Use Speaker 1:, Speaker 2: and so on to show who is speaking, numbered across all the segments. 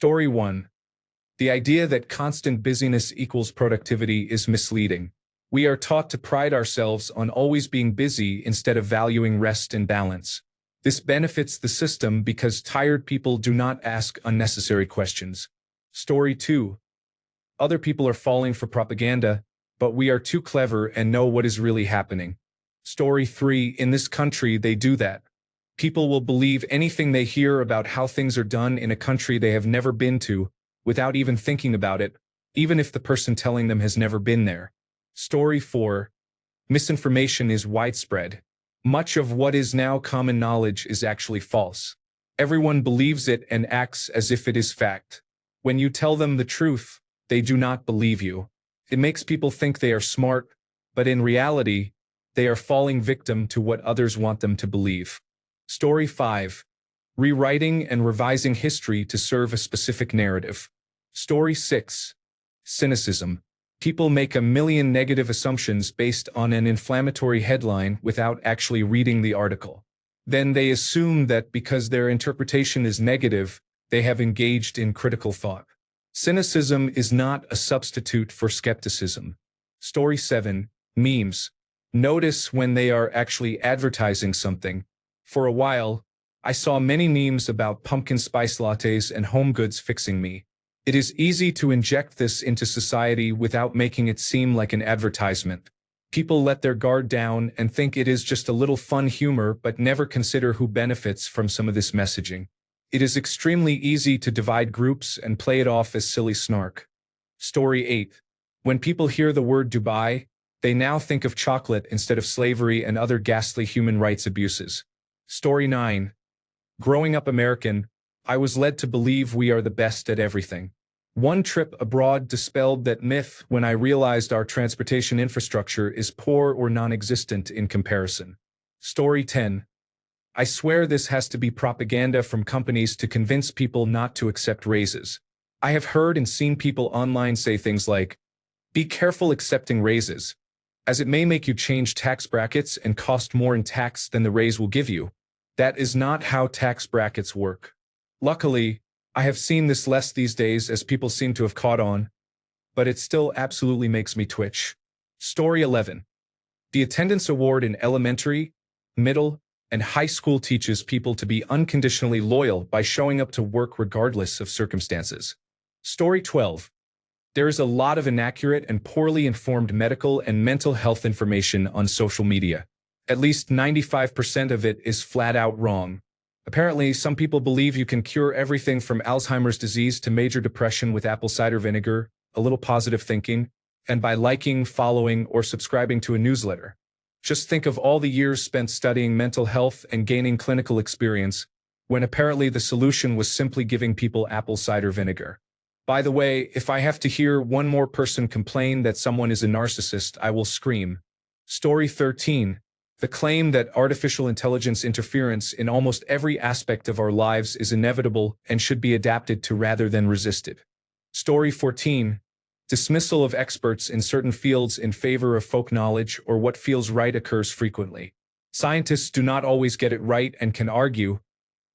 Speaker 1: Story 1. The idea that constant busyness equals productivity is misleading. We are taught to pride ourselves on always being busy instead of valuing rest and balance. This benefits the system because tired people do not ask unnecessary questions. Story 2. Other people are falling for propaganda, but we are too clever and know what is really happening. Story 3. In this country, they do that. People will believe anything they hear about how things are done in a country they have never been to, without even thinking about it, even if the person telling them has never been there. Story 4. Misinformation is widespread. Much of what is now common knowledge is actually false. Everyone believes it and acts as if it is fact. When you tell them the truth, they do not believe you. It makes people think they are smart, but in reality, they are falling victim to what others want them to believe. Story 5. Rewriting and revising history to serve a specific narrative. Story 6. Cynicism. People make a million negative assumptions based on an inflammatory headline without actually reading the article. Then they assume that because their interpretation is negative, they have engaged in critical thought. Cynicism is not a substitute for skepticism. Story 7. Memes. Notice when they are actually advertising something. For a while, I saw many memes about pumpkin spice lattes and home goods fixing me. It is easy to inject this into society without making it seem like an advertisement. People let their guard down and think it is just a little fun humor but never consider who benefits from some of this messaging. It is extremely easy to divide groups and play it off as silly snark. Story 8. When people hear the word Dubai, they now think of chocolate instead of slavery and other ghastly human rights abuses. Story 9. Growing up American, I was led to believe we are the best at everything. One trip abroad dispelled that myth when I realized our transportation infrastructure is poor or non-existent in comparison. Story 10. I swear this has to be propaganda from companies to convince people not to accept raises. I have heard and seen people online say things like, "Be careful accepting raises, as it may make you change tax brackets and cost more in tax than the raise will give you." That is not how tax brackets work. Luckily, I have seen this less these days as people seem to have caught on, but it still absolutely makes me twitch. Story 11. The attendance award in elementary, middle, and high school teaches people to be unconditionally loyal by showing up to work regardless of circumstances. Story 12. There is a lot of inaccurate and poorly informed medical and mental health information on social media. At least 95% of it is flat out wrong. Apparently, some people believe you can cure everything from Alzheimer's disease to major depression with apple cider vinegar, a little positive thinking, and by liking, following, or subscribing to a newsletter. Just think of all the years spent studying mental health and gaining clinical experience, when apparently the solution was simply giving people apple cider vinegar. By the way, if I have to hear one more person complain that someone is a narcissist, I will scream. Story 13. The claim that artificial intelligence interference in almost every aspect of our lives is inevitable and should be adapted to rather than resisted. Story 14. Dismissal of experts in certain fields in favor of folk knowledge or what feels right occurs frequently. Scientists do not always get it right and can argue,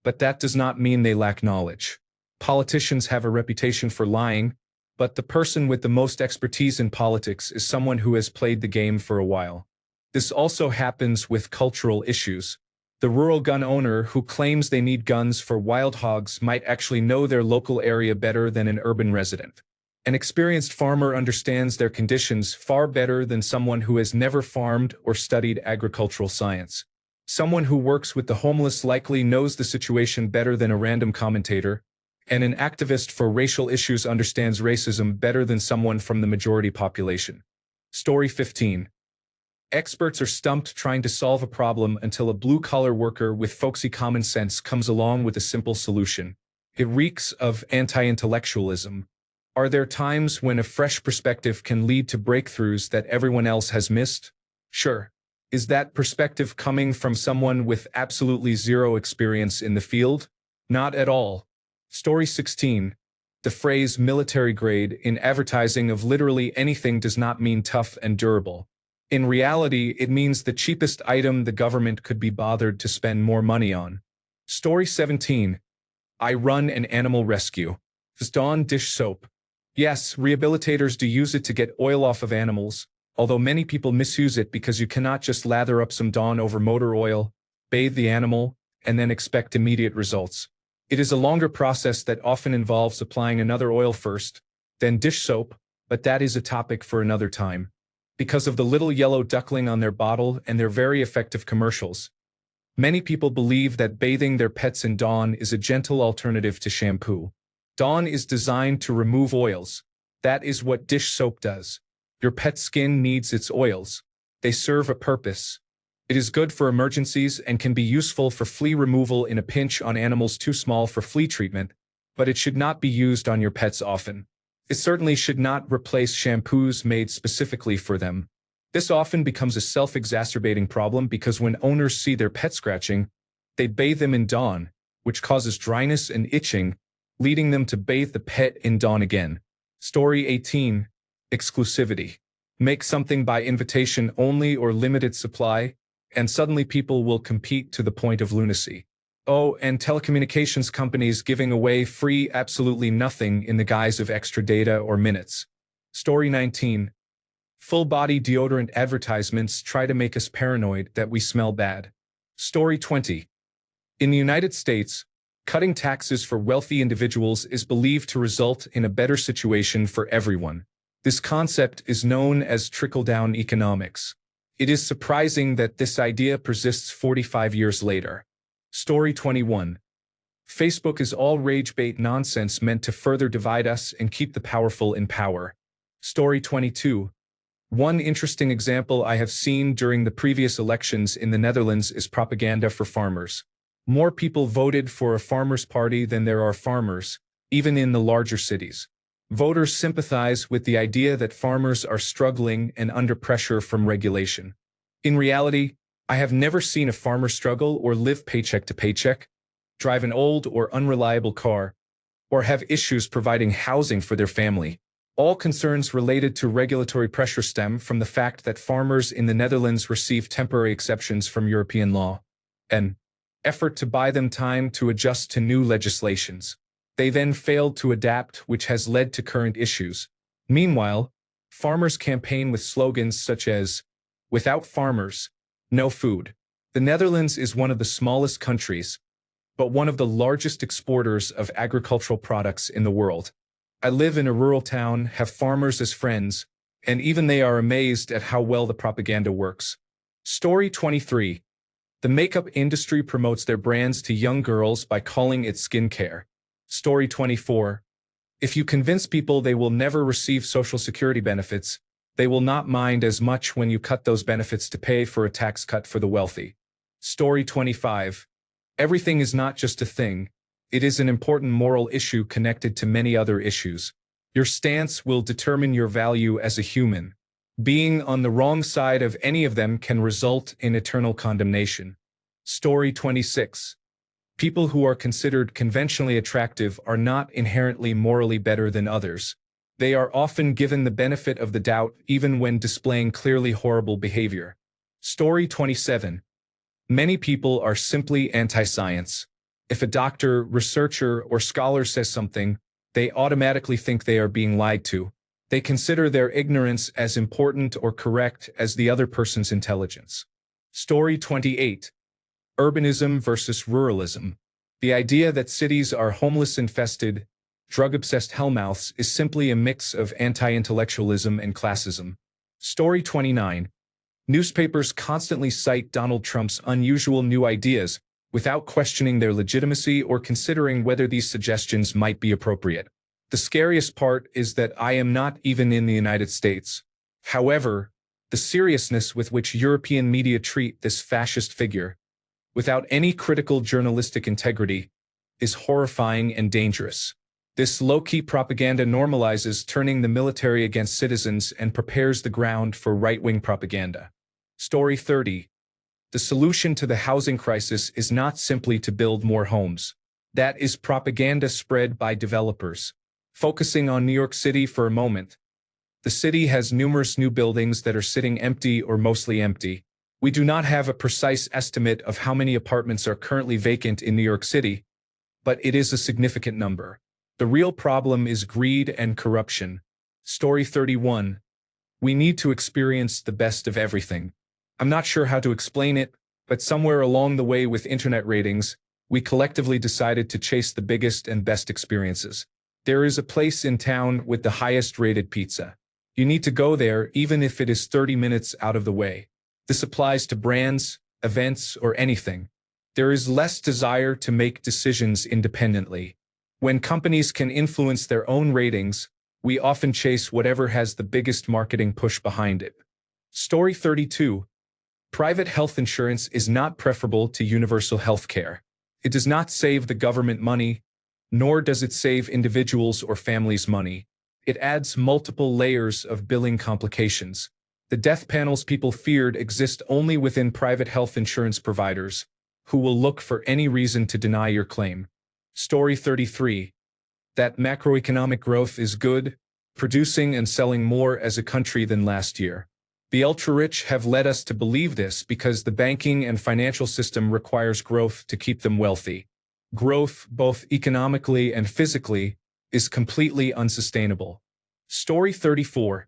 Speaker 1: but that does not mean they lack knowledge. Politicians have a reputation for lying, but the person with the most expertise in politics is someone who has played the game for a while. This also happens with cultural issues. The rural gun owner who claims they need guns for wild hogs might actually know their local area better than an urban resident. An experienced farmer understands their conditions far better than someone who has never farmed or studied agricultural science. Someone who works with the homeless likely knows the situation better than a random commentator, and an activist for racial issues understands racism better than someone from the majority population. Story 15. Experts are stumped trying to solve a problem until a blue-collar worker with folksy common sense comes along with a simple solution. It reeks of anti-intellectualism. Are there times when a fresh perspective can lead to breakthroughs that everyone else has missed? Sure. Is that perspective coming from someone with absolutely zero experience in the field? Not at all. Story 16. The phrase military grade in advertising of literally anything does not mean tough and durable. In reality, it means the cheapest item the government could be bothered to spend more money on. Story 17. I run an animal rescue. Dawn dish soap. Yes, rehabilitators do use it to get oil off of animals, although many people misuse it because you cannot just lather up some Dawn over motor oil, bathe the animal, and then expect immediate results. It is a longer process that often involves applying another oil first, then dish soap, but that is a topic for another time. Because of the little yellow duckling on their bottle and their very effective commercials, many people believe that bathing their pets in Dawn is a gentle alternative to shampoo. Dawn is designed to remove oils. That is what dish soap does. Your pet's skin needs its oils. They serve a purpose. It is good for emergencies and can be useful for flea removal in a pinch on animals too small for flea treatment, but it should not be used on your pets often. It certainly should not replace shampoos made specifically for them. This often becomes a self-exacerbating problem because when owners see their pet scratching, they bathe them in Dawn, which causes dryness and itching, leading them to bathe the pet in Dawn again. Story 18. Exclusivity. Make something by invitation only or limited supply, and suddenly people will compete to the point of lunacy. Oh, and telecommunications companies giving away free absolutely nothing in the guise of extra data or minutes. Story 19. Full-body deodorant advertisements try to make us paranoid that we smell bad. Story 20. In the United States, cutting taxes for wealthy individuals is believed to result in a better situation for everyone. This concept is known as trickle-down economics. It is surprising that this idea persists 45 years later. Story 21. Facebook is all rage-bait nonsense meant to further divide us and keep the powerful in power. Story 22. One interesting example I have seen during the previous elections in the Netherlands is propaganda for farmers. More people voted for a farmers' party than there are farmers, even in the larger cities. Voters sympathize with the idea that farmers are struggling and under pressure from regulation. In reality, I have never seen a farmer struggle or live paycheck to paycheck, drive an old or unreliable car, or have issues providing housing for their family. All concerns related to regulatory pressure stem from the fact that farmers in the Netherlands receive temporary exceptions from European law. An effort to buy them time to adjust to new legislations. They then failed to adapt, which has led to current issues. Meanwhile, farmers campaign with slogans such as, "Without farmers, no food." The Netherlands is one of the smallest countries, but one of the largest exporters of agricultural products in the world. I live in a rural town, have farmers as friends, and even they are amazed at how well the propaganda works. Story 23. The makeup industry promotes their brands to young girls by calling it skincare. Story 24. If you convince people they will never receive Social Security benefits, they will not mind as much when you cut those benefits to pay for a tax cut for the wealthy. Story 25. Everything is not just a thing. It is an important moral issue connected to many other issues. Your stance will determine your value as a human. Being on the wrong side of any of them can result in eternal condemnation. Story 26. People who are considered conventionally attractive are not inherently morally better than others. They are often given the benefit of the doubt even when displaying clearly horrible behavior. Story 27. Many people are simply anti-science. If a doctor, researcher, or scholar says something, they automatically think they are being lied to. They consider their ignorance as important or correct as the other person's intelligence. Story 28. Urbanism versus ruralism. The idea that cities are homeless-infested, drug-obsessed hellmouths is simply a mix of anti-intellectualism and classism. Story 29. Newspapers constantly cite Donald Trump's unusual new ideas without questioning their legitimacy or considering whether these suggestions might be appropriate. The scariest part is that I am not even in the United States. However, the seriousness with which European media treat this fascist figure, without any critical journalistic integrity, is horrifying and dangerous. This low-key propaganda normalizes turning the military against citizens and prepares the ground for right-wing propaganda. Story 30. The solution to the housing crisis is not simply to build more homes. That is propaganda spread by developers. Focusing on New York City for a moment, the city has numerous new buildings that are sitting empty or mostly empty. We do not have a precise estimate of how many apartments are currently vacant in New York City, but it is a significant number. The real problem is greed and corruption. Story 31. We need to experience the best of everything. I'm not sure how to explain it, but somewhere along the way with internet ratings, we collectively decided to chase the biggest and best experiences. There is a place in town with the highest rated pizza. You need to go there even if it is 30 minutes out of the way. This applies to brands, events, or anything. There is less desire to make decisions independently. When companies can influence their own ratings, we often chase whatever has the biggest marketing push behind it. Story 32. Private health insurance is not preferable to universal health care. It does not save the government money, nor does it save individuals or families money. It adds multiple layers of billing complications. The death panels people feared exist only within private health insurance providers, who will look for any reason to deny your claim. Story 33. That macroeconomic growth is good, producing and selling more as a country than last year. The ultra-rich have led us to believe this because the banking and financial system requires growth to keep them wealthy. Growth, both economically and physically, is completely unsustainable. Story 34.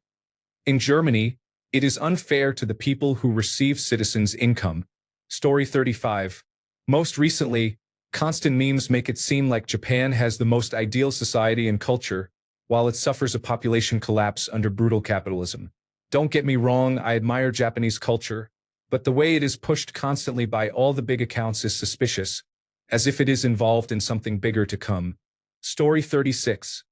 Speaker 1: In Germany, it is unfair to the people who receive citizens' income. Story 35. Most recently, constant memes make it seem like Japan has the most ideal society and culture, while it suffers a population collapse under brutal capitalism. Don't get me wrong, I admire Japanese culture, but the way it is pushed constantly by all the big accounts is suspicious, as if it is involved in something bigger to come. Story 36.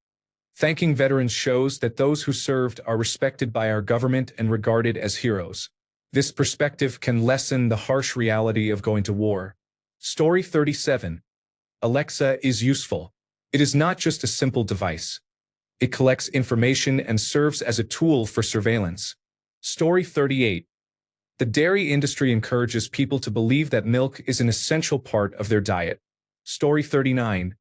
Speaker 1: Thanking veterans shows that those who served are respected by our government and regarded as heroes. This perspective can lessen the harsh reality of going to war. Story 37. Alexa is useful. It is not just a simple device. It collects information and serves as a tool for surveillance. Story 38. The dairy industry encourages people to believe that milk is an essential part of their diet. Story 39.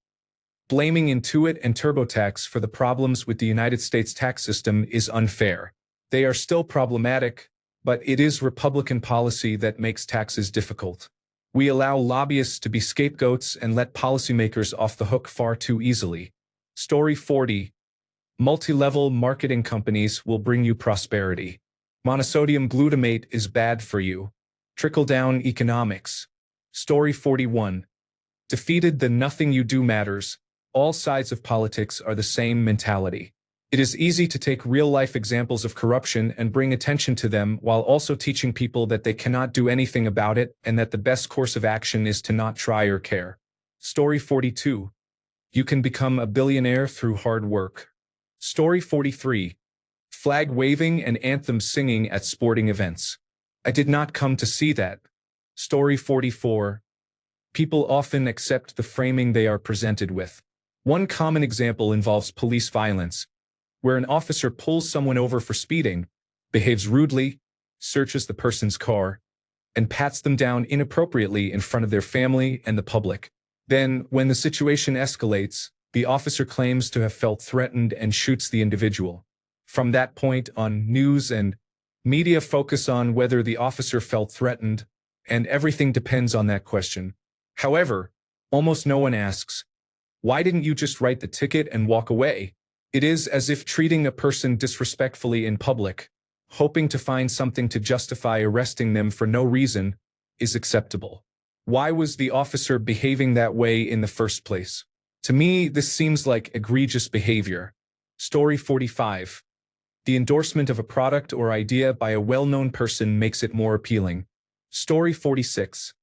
Speaker 1: Blaming Intuit and TurboTax for the problems with the United States tax system is unfair. They are still problematic, but it is Republican policy that makes taxes difficult. We allow lobbyists to be scapegoats and let policymakers off the hook far too easily. Story 40. Multi-level marketing companies will bring you prosperity. Monosodium glutamate is bad for you. Trickle-down economics. Story 41. Defeated the nothing you do matters. All sides of politics are the same mentality. It is easy to take real-life examples of corruption and bring attention to them while also teaching people that they cannot do anything about it and that the best course of action is to not try or care. Story 42. You can become a billionaire through hard work. Story 43. Flag waving and anthem singing at sporting events. I did not come to see that. Story 44. People often accept the framing they are presented with. One common example involves police violence, where an officer pulls someone over for speeding, behaves rudely, searches the person's car, and pats them down inappropriately in front of their family and the public. Then, when the situation escalates, the officer claims to have felt threatened and shoots the individual. From that point on, news and media focus on whether the officer felt threatened, and everything depends on that question. However, almost no one asks, why didn't you just write the ticket and walk away? It is as if treating a person disrespectfully in public, hoping to find something to justify arresting them for no reason, is acceptable. Why was the officer behaving that way in the first place? To me, this seems like egregious behavior. Story 45. The endorsement of a product or idea by a well-known person makes it more appealing. Story 46.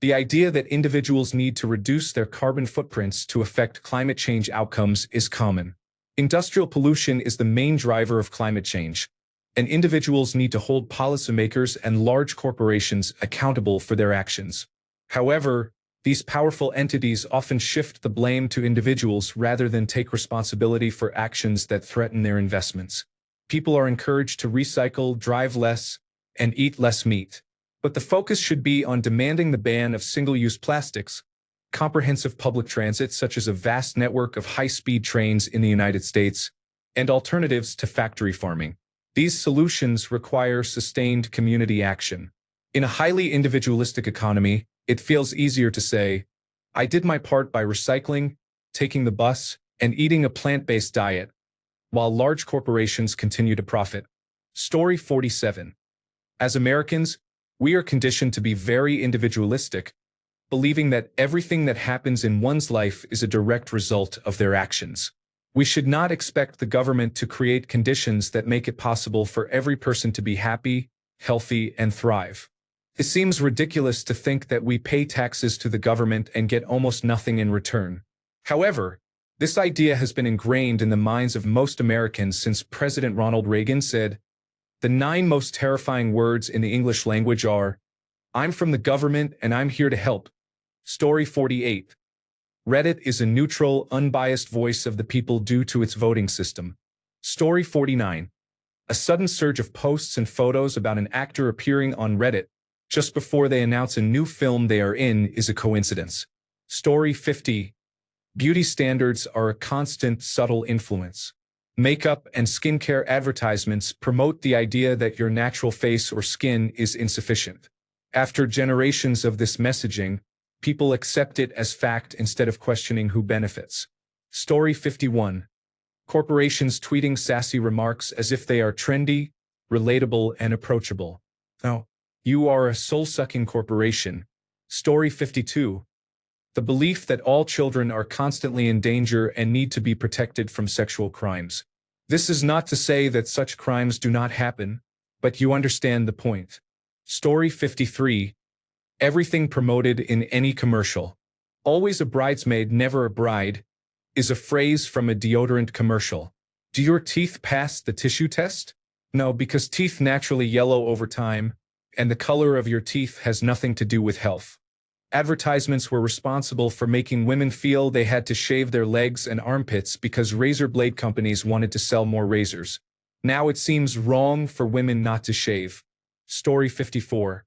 Speaker 1: The idea that individuals need to reduce their carbon footprints to affect climate change outcomes is common. Industrial pollution is the main driver of climate change, and individuals need to hold policymakers and large corporations accountable for their actions. However, these powerful entities often shift the blame to individuals rather than take responsibility for actions that threaten their investments. People are encouraged to recycle, drive less, and eat less meat. But the focus should be on demanding the ban of single-use plastics, comprehensive public transit such as a vast network of high-speed trains in the United States, and alternatives to factory farming. These solutions require sustained community action. In a highly individualistic economy, it feels easier to say, I did my part by recycling, taking the bus, and eating a plant-based diet, while large corporations continue to profit. Story 47. As Americans, we are conditioned to be very individualistic, believing that everything that happens in one's life is a direct result of their actions. We should not expect the government to create conditions that make it possible for every person to be happy, healthy, and thrive. It seems ridiculous to think that we pay taxes to the government and get almost nothing in return. However, this idea has been ingrained in the minds of most Americans since President Ronald Reagan said, "The 9 most terrifying words in the English language are, 'I'm from the government and I'm here to help.'" Story 48. Reddit is a neutral, unbiased voice of the people due to its voting system. Story 49. A sudden surge of posts and photos about an actor appearing on Reddit just before they announce a new film they are in is a coincidence. Story 50. Beauty standards are a constant, subtle influence. Makeup and skincare advertisements promote the idea that your natural face or skin is insufficient. After generations of this messaging, people accept it as fact instead of questioning who benefits. Story 51. Corporations tweeting sassy remarks as if they are trendy, relatable, and approachable. Now, you are a soul-sucking corporation. Story 52. The belief that all children are constantly in danger and need to be protected from sexual crimes. This is not to say that such crimes do not happen, but you understand the point. Story 53. Everything promoted in any commercial, "Always a bridesmaid, never a bride," is a phrase from a deodorant commercial. Do your teeth pass the tissue test? No, because teeth naturally yellow over time, and the color of your teeth has nothing to do with health. Advertisements were responsible for making women feel they had to shave their legs and armpits because razor blade companies wanted to sell more razors. Now it seems wrong for women not to shave. Story 54.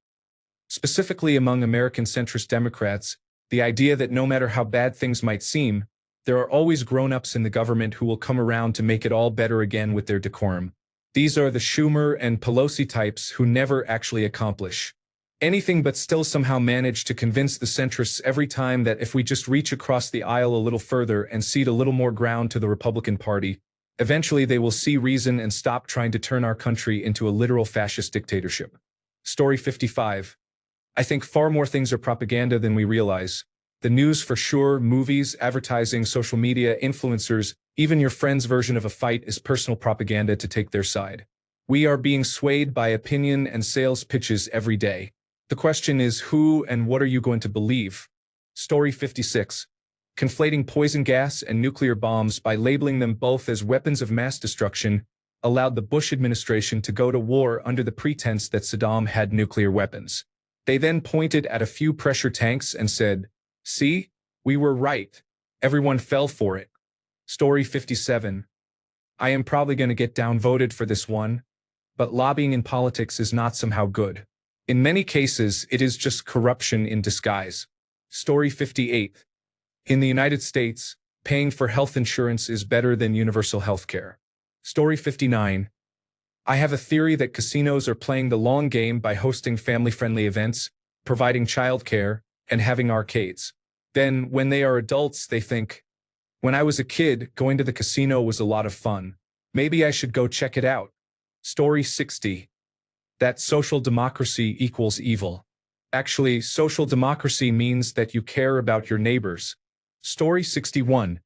Speaker 1: Specifically among American centrist Democrats, the idea that no matter how bad things might seem, there are always grown-ups in the government who will come around to make it all better again with their decorum. These are the Schumer and Pelosi types who never actually accomplish anything but still somehow manage to convince the centrists every time that if we just reach across the aisle a little further and cede a little more ground to the Republican Party, eventually they will see reason and stop trying to turn our country into a literal fascist dictatorship. Story 55. I think far more things are propaganda than we realize. The news for sure, movies, advertising, social media, influencers, even your friend's version of a fight is personal propaganda to take their side. We are being swayed by opinion and sales pitches every day. The question is, who and what are you going to believe? Story 56. Conflating poison gas and nuclear bombs by labeling them both as weapons of mass destruction allowed the Bush administration to go to war under the pretense that Saddam had nuclear weapons. They then pointed at a few pressure tanks and said, "See, we were right. Everyone fell for it." Story 57. I am probably going to get downvoted for this one, but lobbying in politics is not somehow good. In many cases, it is just corruption in disguise. Story 58. In the United States, paying for health insurance is better than universal health care. Story 59. I have a theory that casinos are playing the long game by hosting family-friendly events, providing childcare, and having arcades. Then, when they are adults, they think, "When I was a kid, going to the casino was a lot of fun. Maybe I should go check it out." Story 60. That social democracy equals evil. Actually, social democracy means that you care about your neighbors. Story 61.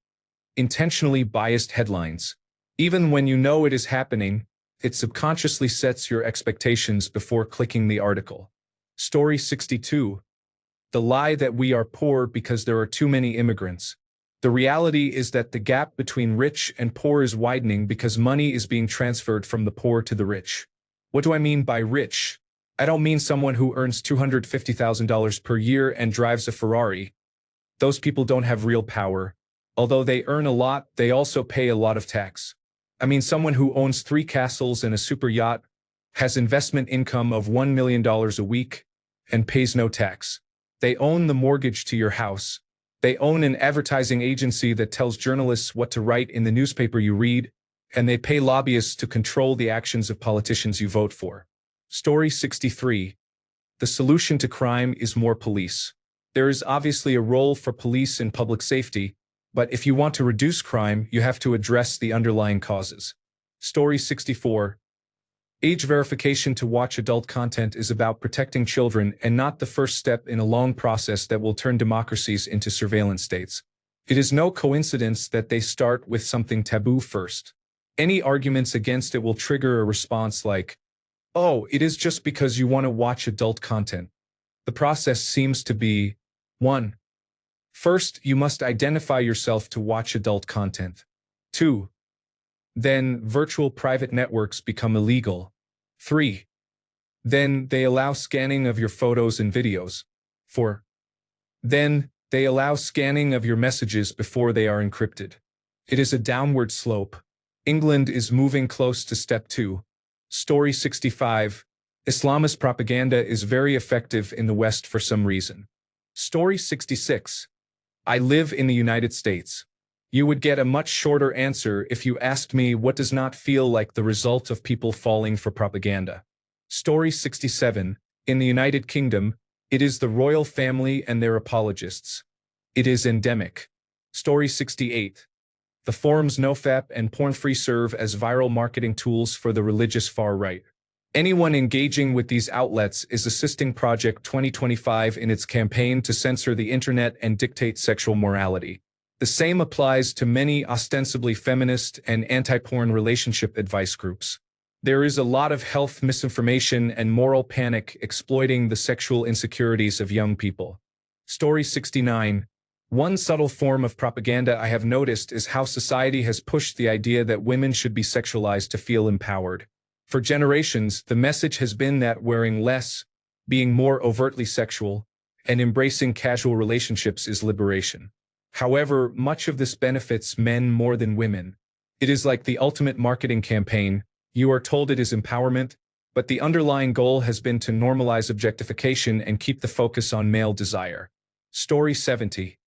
Speaker 1: Intentionally biased headlines. Even when you know it is happening, it subconsciously sets your expectations before clicking the article. Story 62. The lie that we are poor because there are too many immigrants. The reality is that the gap between rich and poor is widening because money is being transferred from the poor to the rich. What do I mean by rich? I don't mean someone who earns $250,000 per year and drives a Ferrari. Those people don't have real power. Although they earn a lot, they also pay a lot of tax. I mean someone who owns 3 castles and a super yacht, has investment income of $1 million a week, and pays no tax. They own the mortgage to your house. They own an advertising agency that tells journalists what to write in the newspaper you read, and they pay lobbyists to control the actions of politicians you vote for. Story 63. The solution to crime is more police. There is obviously a role for police in public safety, But if you want to reduce crime, you have to address the underlying causes. Story 64. Age verification to watch adult content is about protecting children and not the first step in a long process that will turn democracies into surveillance states. It is no coincidence that they start with something taboo first. Any arguments against it will trigger a response like, "Oh, it is just because you want to watch adult content." The process seems to be 1. First, you must identify yourself to watch adult content. 2. Then, virtual private networks become illegal. 3. Then, they allow scanning of your photos and videos. 4. Then, they allow scanning of your messages before they are encrypted. It is a downward slope. England is moving close to step 2. Story 65. Islamist propaganda is very effective in the West for some reason. Story 66. I live in the United States. You would get a much shorter answer if you asked me what does not feel like the result of people falling for propaganda. Story 67. In the United Kingdom, it is the royal family and their apologists. It is endemic. Story 68. The forums NoFap and PornFree serve as viral marketing tools for the religious far right. Anyone engaging with these outlets is assisting Project 2025 in its campaign to censor the internet and dictate sexual morality. The same applies to many ostensibly feminist and anti-porn relationship advice groups. There is a lot of health misinformation and moral panic exploiting the sexual insecurities of young people. Story 69. One subtle form of propaganda I have noticed is how society has pushed the idea that women should be sexualized to feel empowered. For generations, the message has been that wearing less, being more overtly sexual, and embracing casual relationships is liberation. However, much of this benefits men more than women. It is like the ultimate marketing campaign. You are told it is empowerment, but the underlying goal has been to normalize objectification and keep the focus on male desire. Story 70.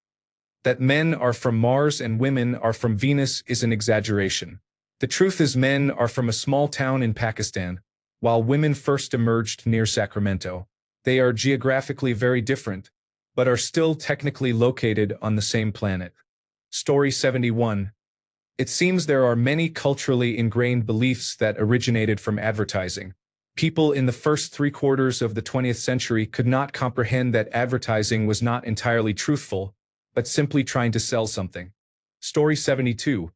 Speaker 1: That men are from Mars and women are from Venus is an exaggeration. The truth is men are from a small town in Pakistan, while women first emerged near Sacramento. They are geographically very different, but are still technically located on the same planet. Story 71. It seems there are many culturally ingrained beliefs that originated from advertising. People in the first 3/4 of the 20th century could not comprehend that advertising was not entirely truthful, but simply trying to sell something. Story 72.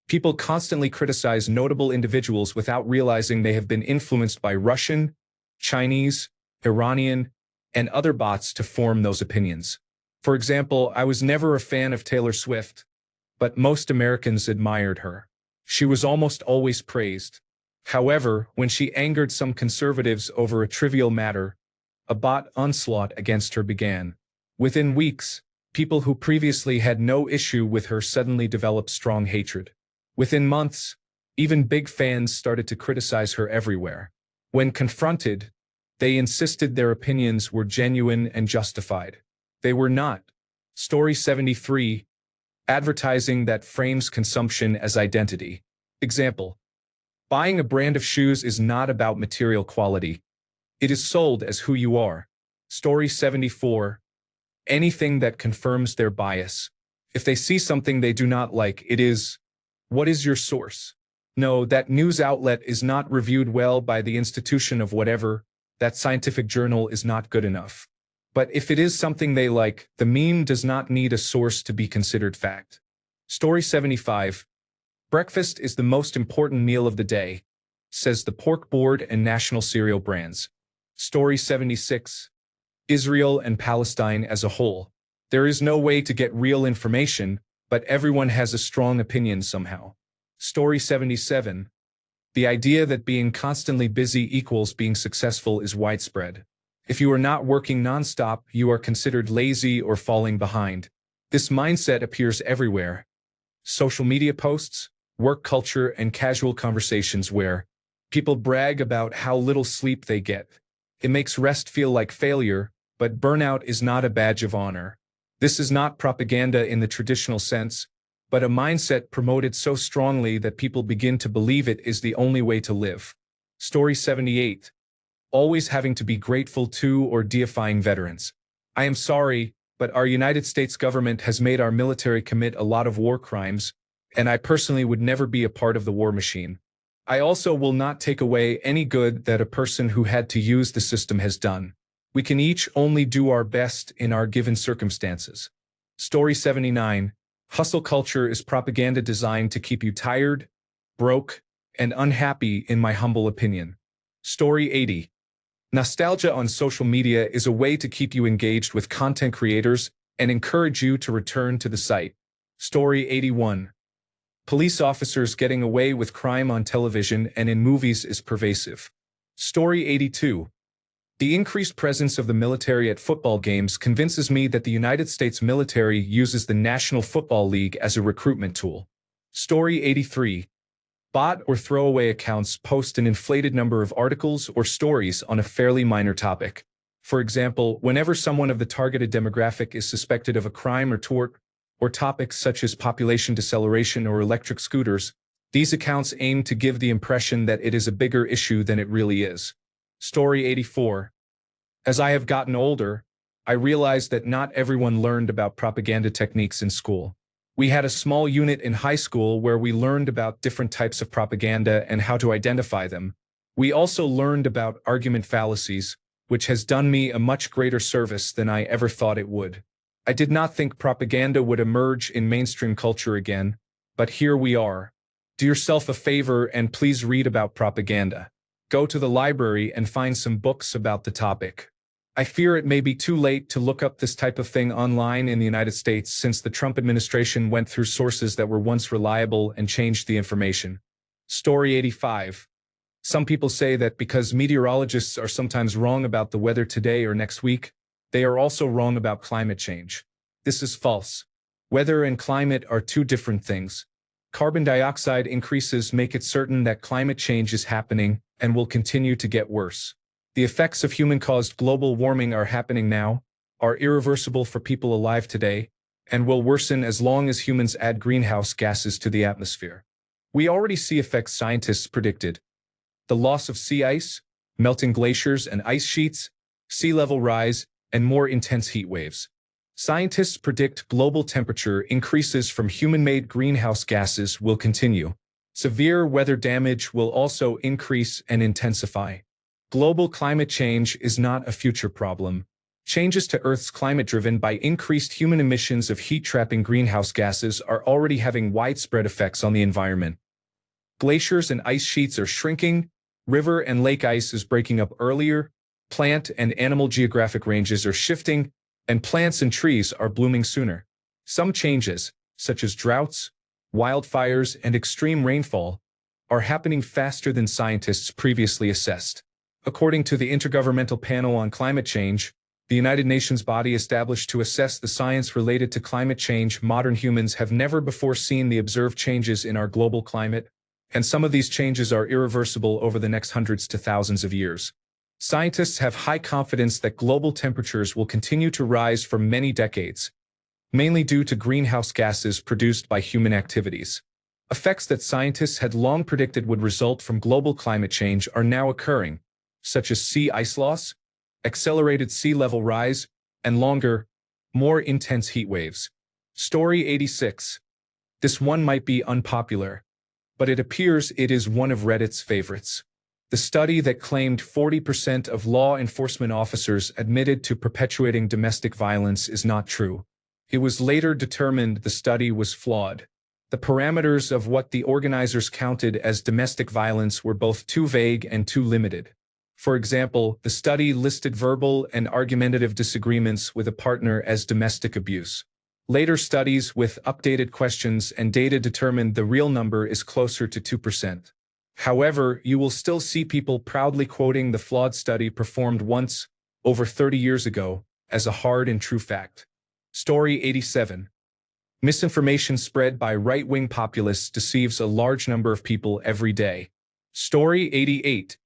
Speaker 1: People constantly criticize notable individuals without realizing they have been influenced by Russian, Chinese, Iranian, and other bots to form those opinions. For example, I was never a fan of Taylor Swift, but most Americans admired her. She was almost always praised. However, when she angered some conservatives over a trivial matter, a bot onslaught against her began. Within weeks, people who previously had no issue with her suddenly developed strong hatred. Within months, even big fans started to criticize her everywhere. When confronted, they insisted their opinions were genuine and justified. They were not. Story 73. Advertising that frames consumption as identity. Example. Buying a brand of shoes is not about material quality. It is sold as who you are. Story 74. Anything that confirms their bias. If they see something they do not like, it is, what is your source? No, that news outlet is not reviewed well by the institution of whatever, that scientific journal is not good enough. But if it is something they like, the meme does not need a source to be considered fact. Story 75. Breakfast is the most important meal of the day, says the Pork Board and National Cereal Brands. Story 76. Israel and Palestine as a whole. There is no way to get real information, but everyone has a strong opinion somehow. Story 77. The idea that being constantly busy equals being successful is widespread. If you are not working nonstop, you are considered lazy or falling behind. This mindset appears everywhere. Social media posts, work culture, and casual conversations where people brag about how little sleep they get. It makes rest feel like failure, but burnout is not a badge of honor. This is not propaganda in the traditional sense, but a mindset promoted so strongly that people begin to believe it is the only way to live. Story 78. Always having to be grateful to or deifying veterans. I am sorry, but our United States government has made our military commit a lot of war crimes, and I personally would never be a part of the war machine. I also will not take away any good that a person who had to use the system has done. We can each only do our best in our given circumstances. Story 79. Hustle culture is propaganda designed to keep you tired, broke, and unhappy, in my humble opinion. Story 80. Nostalgia on social media is a way to keep you engaged with content creators and encourage you to return to the site. Story 81. Police officers getting away with crime on television and in movies is pervasive. Story 82. The increased presence of the military at football games convinces me that the United States military uses the National Football League as a recruitment tool. Story 83. Bot or throwaway accounts post an inflated number of articles or stories on a fairly minor topic. For example, whenever someone of the targeted demographic is suspected of a crime or tort, or topics such as population deceleration or electric scooters, these accounts aim to give the impression that it is a bigger issue than it really is. Story 84. As I have gotten older, I realized that not everyone learned about propaganda techniques in school. We had a small unit in high school where we learned about different types of propaganda and how to identify them. We also learned about argument fallacies, which has done me a much greater service than I ever thought it would. I did not think propaganda would emerge in mainstream culture again, but here we are. Do yourself a favor and please read about propaganda. Go to the library and find some books about the topic. I fear it may be too late to look up this type of thing online in the United States since the Trump administration went through sources that were once reliable and changed the information. Story 85. Some people say that because meteorologists are sometimes wrong about the weather today or next week, they are also wrong about climate change. This is false. Weather and climate are two different things. Carbon dioxide increases make it certain that climate change is happening and will continue to get worse. The effects of human-caused global warming are happening now, are irreversible for people alive today, and will worsen as long as humans add greenhouse gases to the atmosphere. We already see effects scientists predicted: the loss of sea ice, melting glaciers and ice sheets, sea level rise, and more intense heat waves. Scientists predict global temperature increases from human-made greenhouse gases will continue. Severe weather damage will also increase and intensify. Global climate change is not a future problem. Changes to Earth's climate driven by increased human emissions of heat-trapping greenhouse gases are already having widespread effects on the environment. Glaciers and ice sheets are shrinking, river and lake ice is breaking up earlier, plant and animal geographic ranges are shifting, and plants and trees are blooming sooner. Some changes, such as droughts, wildfires, and extreme rainfall, are happening faster than scientists previously assessed. According to the Intergovernmental Panel on Climate Change, the United Nations body established to assess the science related to climate change, modern humans have never before seen the observed changes in our global climate, and some of these changes are irreversible over the next hundreds to thousands of years. Scientists have high confidence that global temperatures will continue to rise for many decades, mainly due to greenhouse gases produced by human activities. Effects that scientists had long predicted would result from global climate change are now occurring, such as sea ice loss, accelerated sea level rise, and longer, more intense heat waves. Story 86. This one might be unpopular, but it appears it is one of Reddit's favorites. The study that claimed 40% of law enforcement officers admitted to perpetuating domestic violence is not true. It was later determined the study was flawed. The parameters of what the organizers counted as domestic violence were both too vague and too limited. For example, the study listed verbal and argumentative disagreements with a partner as domestic abuse. Later studies with updated questions and data determined the real number is closer to 2%. However, you will still see people proudly quoting the flawed study performed once, over 30 years ago, as a hard and true fact. Story 87. Misinformation spread by right-wing populists deceives a large number of people every day. Story 88.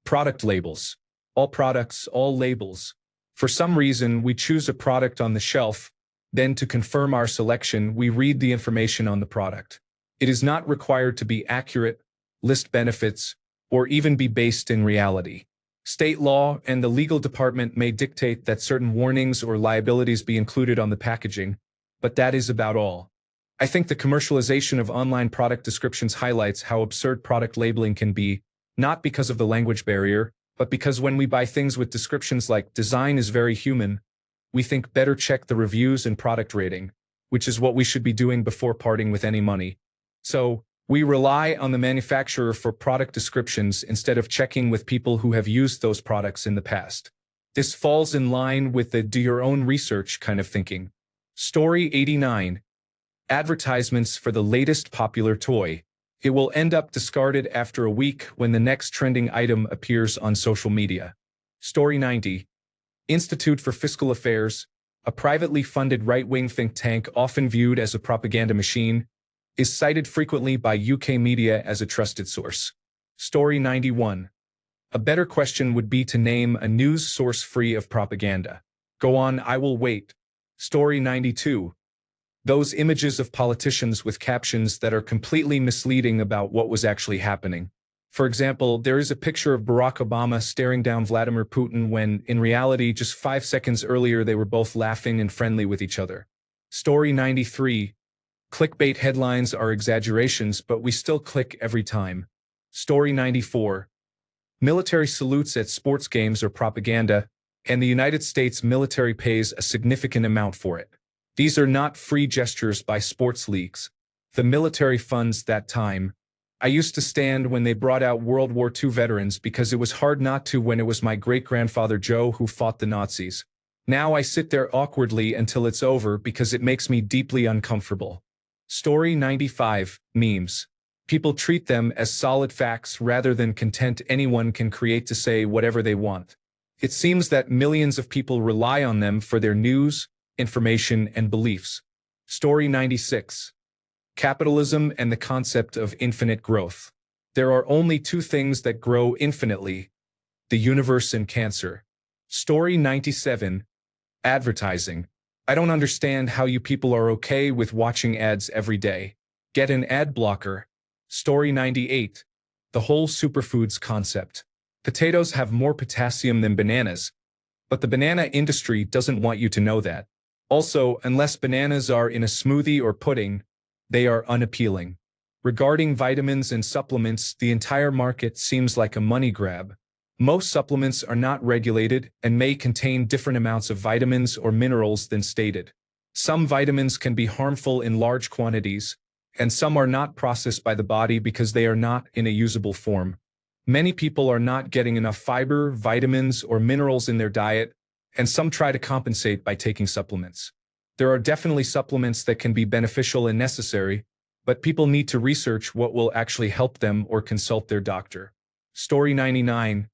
Speaker 1: Product labels. All products, all labels. For some reason, we choose a product on the shelf, then to confirm our selection, we read the information on the product. It is not required to be accurate, list benefits, or even be based in reality. State law and the legal department may dictate that certain warnings or liabilities be included on the packaging, but that is about all. I think the commercialization of online product descriptions highlights how absurd product labeling can be, not because of the language barrier, but because when we buy things with descriptions like "design is very human," we think better check the reviews and product rating, which is what we should be doing before parting with any money. So, we rely on the manufacturer for product descriptions instead of checking with people who have used those products in the past. This falls in line with the do your own research kind of thinking. Story 89. Advertisements for the latest popular toy. It will end up discarded after a week when the next trending item appears on social media. Story 90. Institute for Fiscal Affairs, a privately funded right-wing think tank often viewed as a propaganda machine, is cited frequently by UK media as a trusted source. Story 91. A better question would be to name a news source free of propaganda. Go on, I will wait. Story 92. Those images of politicians with captions that are completely misleading about what was actually happening. For example, there is a picture of Barack Obama staring down Vladimir Putin when, in reality, just 5 seconds earlier they were both laughing and friendly with each other. Story 93. Clickbait headlines are exaggerations, but we still click every time. Story 94. Military salutes at sports games are propaganda, and the United States military pays a significant amount for it. These are not free gestures by sports leagues. The military funds that time. I used to stand when they brought out World War II veterans because it was hard not to when it was my great-grandfather Joe who fought the Nazis. Now I sit there awkwardly until it's over because it makes me deeply uncomfortable. Story 95. Memes. People treat them as solid facts rather than content anyone can create to say whatever they want. It seems that millions of people rely on them for their news, information, and beliefs. Story 96. Capitalism and the concept of infinite growth. There are only two things that grow infinitely: the universe and cancer. Story 97. Advertising. I don't understand how you people are okay with watching ads every day. Get an ad blocker. Story 98. The whole superfoods concept. Potatoes have more potassium than bananas, but the banana industry doesn't want you to know that. Also, unless bananas are in a smoothie or pudding, they are unappealing. Regarding vitamins and supplements, the entire market seems like a money grab. Most supplements are not regulated and may contain different amounts of vitamins or minerals than stated. Some vitamins can be harmful in large quantities, and some are not processed by the body because they are not in a usable form. Many people are not getting enough fiber, vitamins, or minerals in their diet, and some try to compensate by taking supplements. There are definitely supplements that can be beneficial and necessary, but people need to research what will actually help them or consult their doctor. Story 99.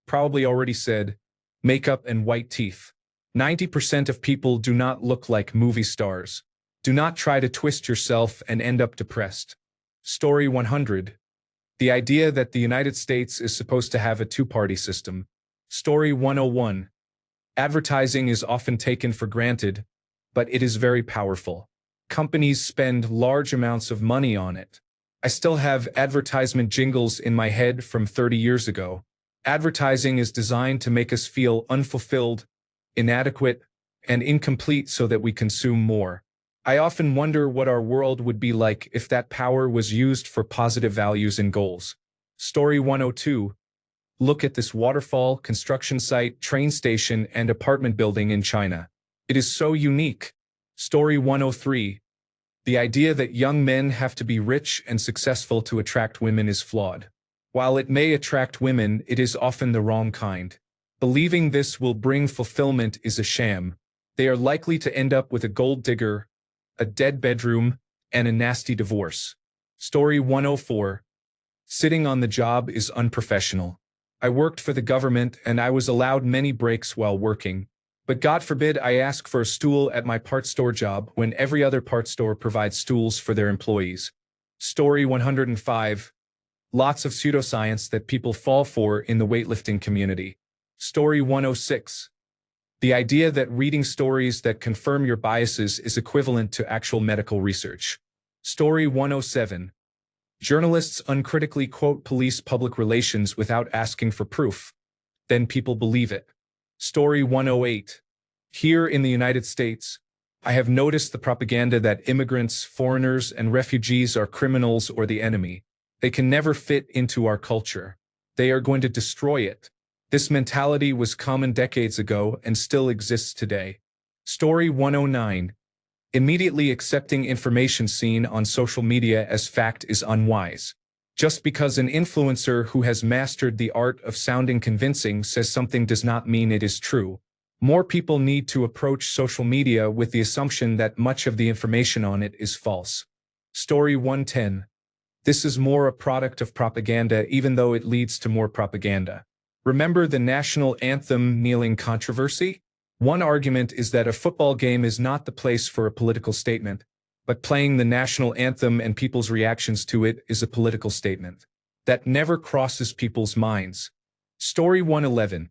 Speaker 1: Probably already said, makeup and white teeth. 90% of people do not look like movie stars. Do not try to twist yourself and end up depressed. Story 100. The idea that the United States is supposed to have a two-party system. Story 101. Advertising is often taken for granted, but it is very powerful. Companies spend large amounts of money on it. I still have advertisement jingles in my head from 30 years ago. Advertising is designed to make us feel unfulfilled, inadequate, and incomplete so that we consume more. I often wonder what our world would be like if that power was used for positive values and goals. Story 102. Look at this waterfall, construction site, train station, and apartment building in China. It is so unique. Story 103. The idea that young men have to be rich and successful to attract women is flawed. While it may attract women, it is often the wrong kind. Believing this will bring fulfillment is a sham. They are likely to end up with a gold digger, a dead bedroom, and a nasty divorce. Story 104. Sitting on the job is unprofessional. I worked for the government and I was allowed many breaks while working. But God forbid I ask for a stool at my part store job when every other part store provides stools for their employees. Story 105. Lots of pseudoscience that people fall for in the weightlifting community. Story 106. The idea that reading stories that confirm your biases is equivalent to actual medical research. Story 107. Journalists uncritically quote police public relations without asking for proof. then people believe it. Story 108. Here in the United States, I have noticed the propaganda that immigrants, foreigners, and refugees are criminals or the enemy. They can never fit into our culture. They are going to destroy it. This mentality was common decades ago and still exists today. Story 109. Immediately accepting information seen on social media as fact is unwise. Just because an influencer who has mastered the art of sounding convincing says something does not mean it is true. More people need to approach social media with the assumption that much of the information on it is false. Story 110. This is more a product of propaganda even though it leads to more propaganda. Remember the national anthem kneeling controversy? One argument is that a football game is not the place for a political statement, but playing the national anthem and people's reactions to it is a political statement. That never crosses people's minds. Story 111.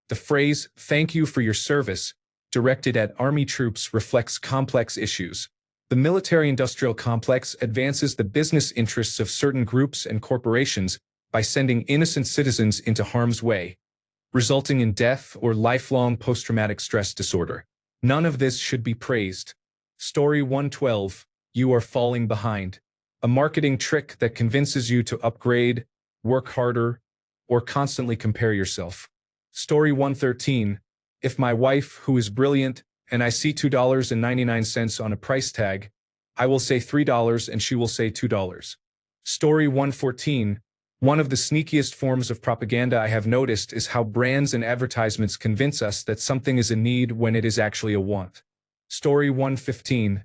Speaker 1: The phrase, "thank you for your service," directed at Army troops reflects complex issues. The military-industrial complex advances the business interests of certain groups and corporations by sending innocent citizens into harm's way, resulting in death or lifelong post-traumatic stress disorder. None of this should be praised. Story 112. You are falling behind. A marketing trick that convinces you to upgrade, work harder, or constantly compare yourself. Story 113. If my wife, who is brilliant, and I see $2.99 on a price tag, I will say $3 and she will say $2. Story 114. One of the sneakiest forms of propaganda I have noticed is how brands and advertisements convince us that something is a need when it is actually a want. Story 115.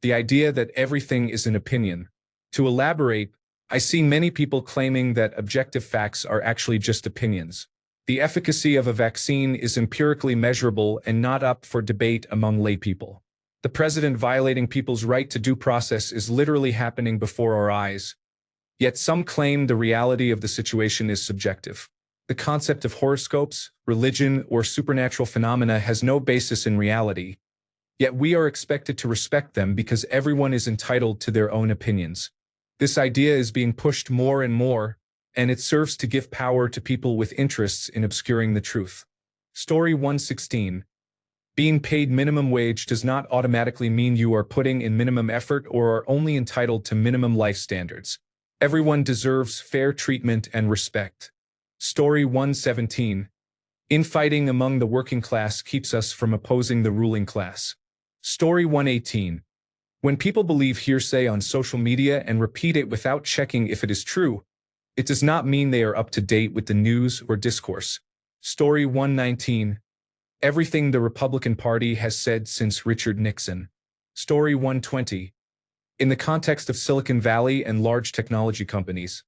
Speaker 1: The idea that everything is an opinion. To elaborate, I see many people claiming that objective facts are actually just opinions. The efficacy of a vaccine is empirically measurable and not up for debate among laypeople. The president violating people's right to due process is literally happening before our eyes. Yet some claim the reality of the situation is subjective. The concept of horoscopes, religion, or supernatural phenomena has no basis in reality. Yet we are expected to respect them because everyone is entitled to their own opinions. This idea is being pushed more and more, and it serves to give power to people with interests in obscuring the truth. Story 116. Being paid minimum wage does not automatically mean you are putting in minimum effort or are only entitled to minimum life standards. Everyone deserves fair treatment and respect. Story 117. Infighting among the working class keeps us from opposing the ruling class. Story 118. When people believe hearsay on social media and repeat it without checking if it is true, it does not mean they are up to date with the news or discourse. Story 119. Everything the Republican Party has said since Richard Nixon. Story 120. In the context of Silicon Valley and large technology companies,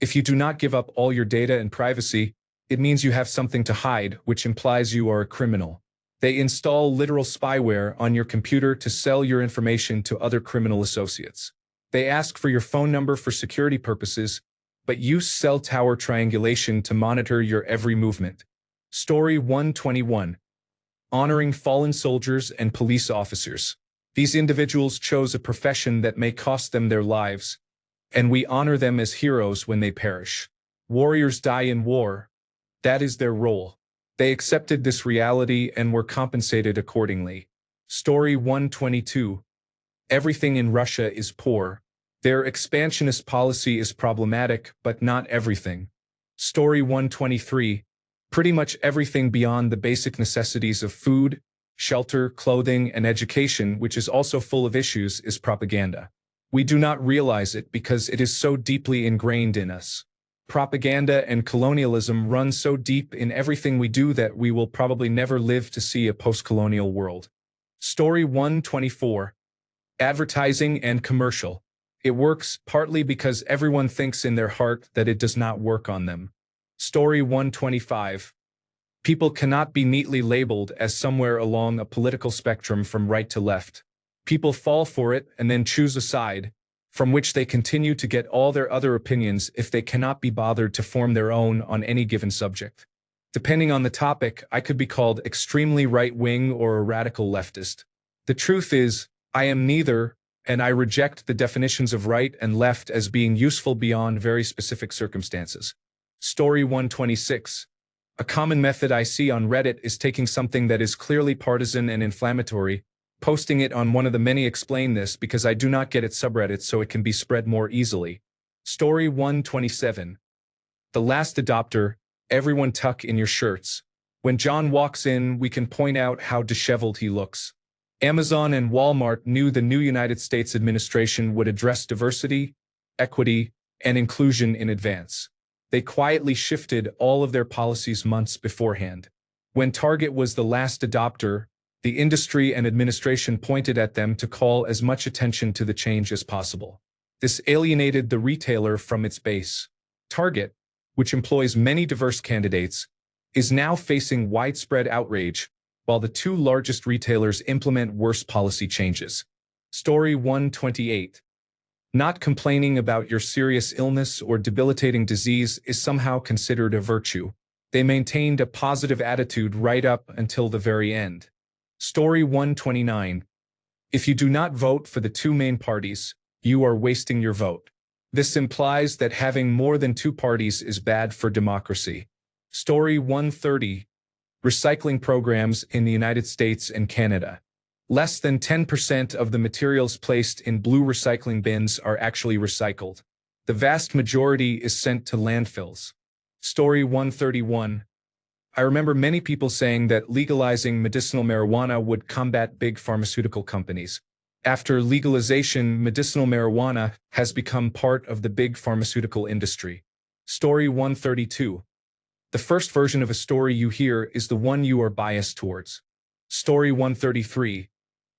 Speaker 1: if you do not give up all your data and privacy, it means you have something to hide, which implies you are a criminal. They install literal spyware on your computer to sell your information to other criminal associates. They ask for your phone number for security purposes, but use cell tower triangulation to monitor your every movement. Story 121. Honoring fallen soldiers and police officers. These individuals chose a profession that may cost them their lives, and we honor them as heroes when they perish. Warriors die in war. That is their role. They accepted this reality and were compensated accordingly. Story 122. Everything in Russia is poor. Their expansionist policy is problematic, but not everything. Story 123. Pretty much everything beyond the basic necessities of food, shelter, clothing, and education, which is also full of issues, is propaganda. We do not realize it because it is so deeply ingrained in us. Propaganda and colonialism run so deep in everything we do that we will probably never live to see a post-colonial world. Story 124. Advertising and commercial. It works partly because everyone thinks in their heart that it does not work on them. Story 125. People cannot be neatly labeled as somewhere along a political spectrum from right to left. People fall for it and then choose a side, from which they continue to get all their other opinions if they cannot be bothered to form their own on any given subject. Depending on the topic, I could be called extremely right-wing or a radical leftist. The truth is, I am neither, and I reject the definitions of right and left as being useful beyond very specific circumstances. Story 126. A common method I see on Reddit is taking something that is clearly partisan and inflammatory, posting it on one of the many explain this because I do not get it subreddits so it can be spread more easily. Story 127. The last adopter, everyone tuck in your shirts. When John walks in, we can point out how disheveled he looks. Amazon and Walmart knew the new United States administration would address diversity, equity, and inclusion in advance. They quietly shifted all of their policies months beforehand. When Target was the last adopter, the industry and administration pointed at them to call as much attention to the change as possible. This alienated the retailer from its base. Target, which employs many diverse candidates, is now facing widespread outrage, while the two largest retailers implement worse policy changes. Story 128. Not complaining about your serious illness or debilitating disease is somehow considered a virtue. They maintained a positive attitude right up until the very end. Story 129. If you do not vote for the two main parties, you are wasting your vote. This implies that having more than two parties is bad for democracy. Story 130. Recycling programs in the United States and Canada. Less than 10% of the materials placed in blue recycling bins are actually recycled. The vast majority is sent to landfills. Story 131. I remember many people saying that legalizing medicinal marijuana would combat big pharmaceutical companies. After legalization, medicinal marijuana has become part of the big pharmaceutical industry. Story 132. The first version of a story you hear is the one you are biased towards. Story 133.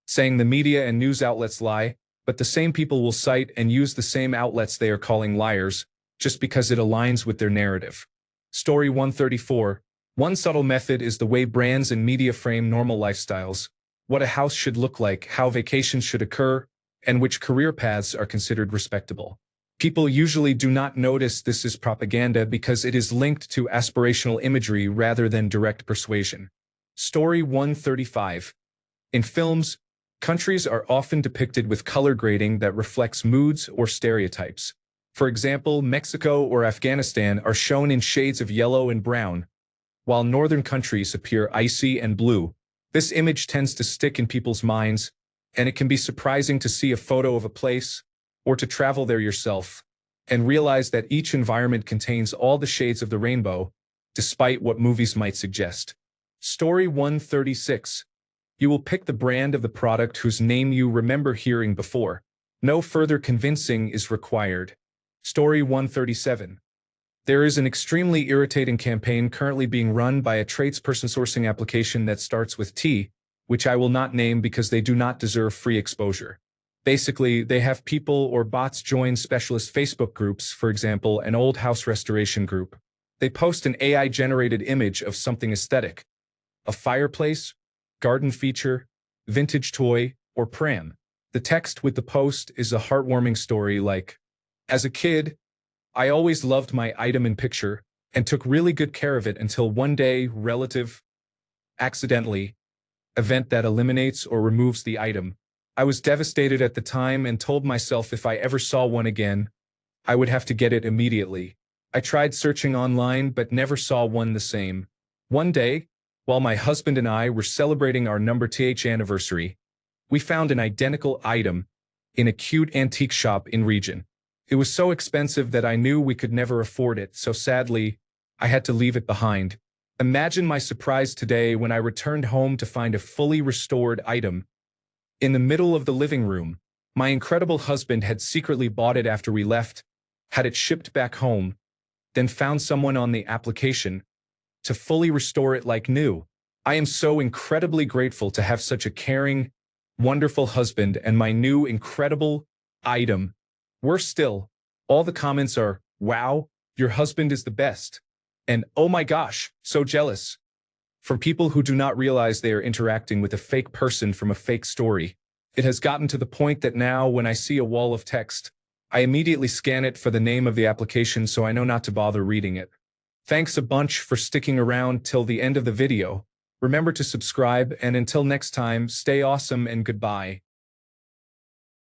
Speaker 1: Saying the media and news outlets lie, but the same people will cite and use the same outlets they are calling liars, just because it aligns with their narrative. Story 134. One subtle method is the way brands and media frame normal lifestyles, what a house should look like, how vacations should occur, and which career paths are considered respectable. People usually do not notice this is propaganda because it is linked to aspirational imagery rather than direct persuasion. Story 135. In films, countries are often depicted with color grading that reflects moods or stereotypes. For example, Mexico or Afghanistan are shown in shades of yellow and brown, while northern countries appear icy and blue. This image tends to stick in people's minds, and it can be surprising to see a photo of a place, or to travel there yourself, and realize that each environment contains all the shades of the rainbow, despite what movies might suggest. Story 136. You will pick the brand of the product whose name you remember hearing before. No further convincing is required. Story 137. There is an extremely irritating campaign currently being run by a tradesperson sourcing application that starts with T, which I will not name because they do not deserve free exposure. Basically, they have people or bots join specialist Facebook groups, for example, an old house restoration group. They post an AI-generated image of something aesthetic. A fireplace, garden feature, vintage toy, or pram. The text with the post is a heartwarming story like, as a kid, I always loved my item in picture and took really good care of it until one day, accidentally, event that eliminates or removes the item. I was devastated at the time and told myself if I ever saw one again, I would have to get it immediately. I tried searching online but never saw one the same. One day, while my husband and I were celebrating our number 2th anniversary, we found an identical item in a cute antique shop in region. It was so expensive that I knew we could never afford it, so sadly, I had to leave it behind. Imagine my surprise today when I returned home to find a fully restored item in the middle of the living room. My incredible husband had secretly bought it after we left, had it shipped back home, then found someone on the application to fully restore it like new. I am so incredibly grateful to have such a caring, wonderful husband and my new incredible item. Worse still, all the comments are, wow, your husband is the best. And oh my gosh, so jealous. From people who do not realize they are interacting with a fake person from a fake story. It has gotten to the point that now when I see a wall of text, I immediately scan it for the name of the application so I know not to bother reading it. Thanks a bunch for sticking around till the end of the video. Remember to subscribe and until next time, stay awesome and goodbye.